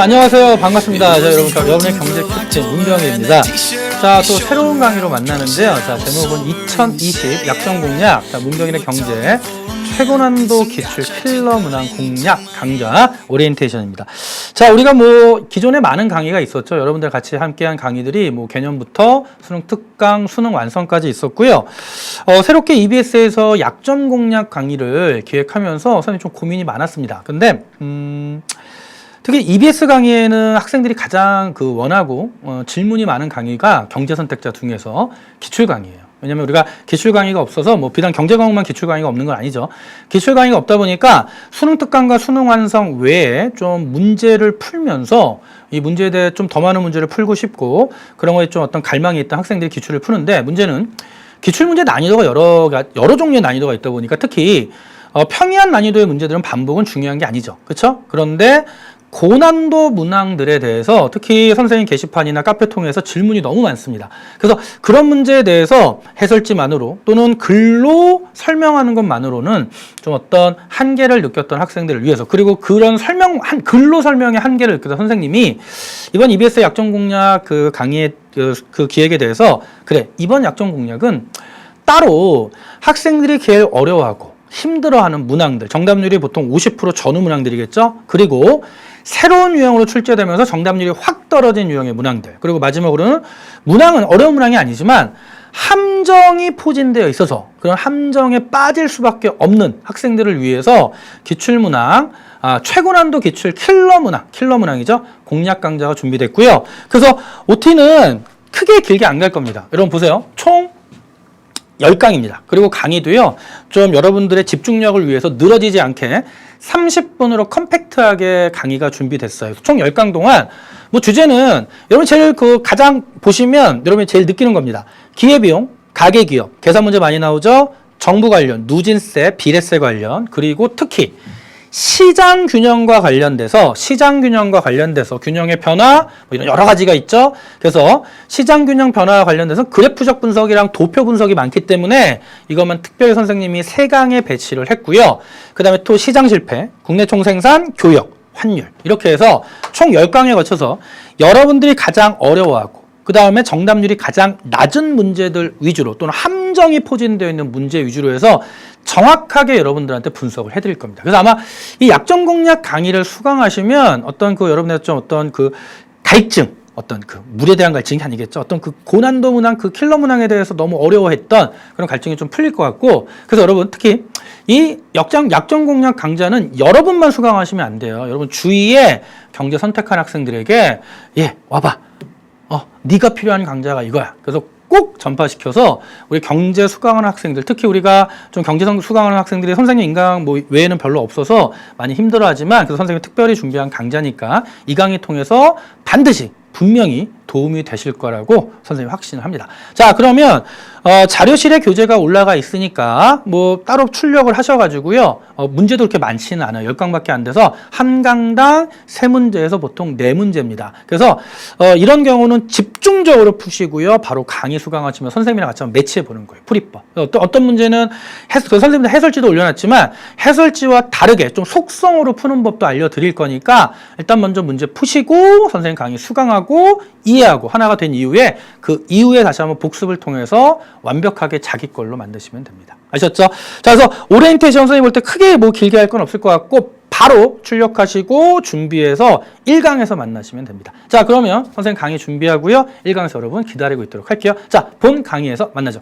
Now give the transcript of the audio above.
자, 안녕하세요. 반갑습니다. 자, 여러분의 경제 캡틴 문경희입니다. 자, 또 새로운 강의로 만나는데요. 자, 제목은 2020 약정 공략. 자, 문경희의 경제 최고난도 기출 킬러 문항 공략 강좌 오리엔테이션입니다. 자, 우리가 기존에 많은 강의가 있었죠. 여러분들 같이 함께한 강의들이 개념부터 수능 특강, 수능 완성까지 있었고요. 새롭게 EBS에서 약점 공략 강의를 기획하면서 선생님 좀 고민이 많았습니다. 근데 특히 EBS 강의에는 학생들이 가장 원하고 질문이 많은 강의가 경제선택자 중에서 기출 강의예요. 왜냐면 우리가 기출 강의가 없어서 비단 경제 과목만 기출 강의가 없는 건 아니죠. 기출 강의가 없다 보니까 수능 특강과 수능 완성 외에 좀 문제를 풀면서 이 문제에 대해 좀 더 많은 문제를 풀고 싶고 그런 거에 좀 어떤 갈망이 있던 학생들이 기출을 푸는데 문제는 기출 문제 난이도가 여러 종류의 난이도가 있다 보니까 특히 평이한 난이도의 문제들은 반복은 중요한 게 아니죠. 그렇죠? 그런데 고난도 문항들에 대해서 특히 선생님 게시판이나 카페 통해서 질문이 너무 많습니다. 그래서 그런 문제에 대해서 해설지만으로 또는 글로 설명하는 것만으로는 좀 어떤 한계를 느꼈던 학생들을 위해서 그리고 그런 글로 설명의 한계를 느꼈던 선생님이 이번 EBS 약정 공략 강의의 그 기획에 대해서 이번 약정 공략은 따로 학생들이 제일 어려워하고 힘들어하는 문항들, 정답률이 보통 50% 전후 문항들이겠죠? 그리고 새로운 유형으로 출제되면서 정답률이 확 떨어진 유형의 문항들, 그리고 마지막으로는 문항은 어려운 문항이 아니지만 함정이 포진되어 있어서 그런 함정에 빠질 수밖에 없는 학생들을 위해서 기출문항, 최고난도 기출 킬러 문항이죠. 공략 강좌가 준비됐고요. 그래서 OT는 크게 길게 안 갈 겁니다. 여러분 보세요. 총 10강입니다. 그리고 강의도요, 좀 여러분들의 집중력을 위해서 늘어지지 않게 30분으로 컴팩트하게 강의가 준비됐어요. 총 10강 동안, 주제는, 여러분 제일 가장 보시면, 여러분이 제일 느끼는 겁니다. 기회비용, 가계기업, 계산 문제 많이 나오죠? 정부 관련, 누진세, 비례세 관련, 그리고 특히, 시장균형과 관련돼서 균형의 변화 이런 여러 가지가 있죠. 그래서 시장균형 변화와 관련돼서 그래프적 분석이랑 도표 분석이 많기 때문에 이것만 특별히 선생님이 3강에 배치를 했고요. 그 다음에 또 시장 실패, 국내 총생산, 교역, 환율 이렇게 해서 총 10강에 거쳐서 여러분들이 가장 어려워하고 그 다음에 정답률이 가장 낮은 문제들 위주로 또는 함정이 포진되어 있는 문제 위주로 해서 정확하게 여러분들한테 분석을 해드릴 겁니다. 그래서 아마 이 약정 공략 강의를 수강하시면 여러분의 좀 갈증, 물에 대한 갈증이 아니겠죠. 고난도 문항, 킬러 문항에 대해서 너무 어려워했던 그런 갈증이 좀 풀릴 것 같고, 그래서 여러분 특히 이 약정 공략 강좌는 여러분만 수강하시면 안 돼요. 여러분 주위에 경제 선택한 학생들에게 와봐. 네가 필요한 강좌가 이거야. 그래서 꼭 전파시켜서 우리 경제 수강하는 학생들, 특히 우리가 좀 경제 수강하는 학생들이 선생님 인강 외에는 별로 없어서 많이 힘들어하지만 그래서 선생님이 특별히 준비한 강좌니까 이 강의 통해서 반드시 분명히 도움이 되실 거라고 선생님이 확신을 합니다. 자, 그러면 자료실에 교재가 올라가 있으니까 따로 출력을 하셔가지고요. 문제도 그렇게 많지는 않아요. 10강밖에 안 돼서 한 강당 3문제에서 보통 4문제입니다. 그래서 이런 경우는 집중적으로 푸시고요. 바로 강의 수강하시면 선생님이랑 같이 한번 매치해 보는 거예요. 풀이법. 또 어떤 문제는 선생님들 해설지도 올려놨지만 해설지와 다르게 좀 속성으로 푸는 법도 알려드릴 거니까 일단 먼저 문제 푸시고 선생님 강의 수강하고 이해하고 하나가 된 이후에 그 이후에 다시 한번 복습을 통해서 완벽하게 자기 걸로 만드시면 됩니다. 아셨죠? 자, 그래서 오리엔테이션 선생님 볼 때 크게 길게 할 건 없을 것 같고 바로 출력하시고 준비해서 1강에서 만나시면 됩니다. 자, 그러면 선생님 강의 준비하고요. 1강에서 여러분 기다리고 있도록 할게요. 자, 본 강의에서 만나죠.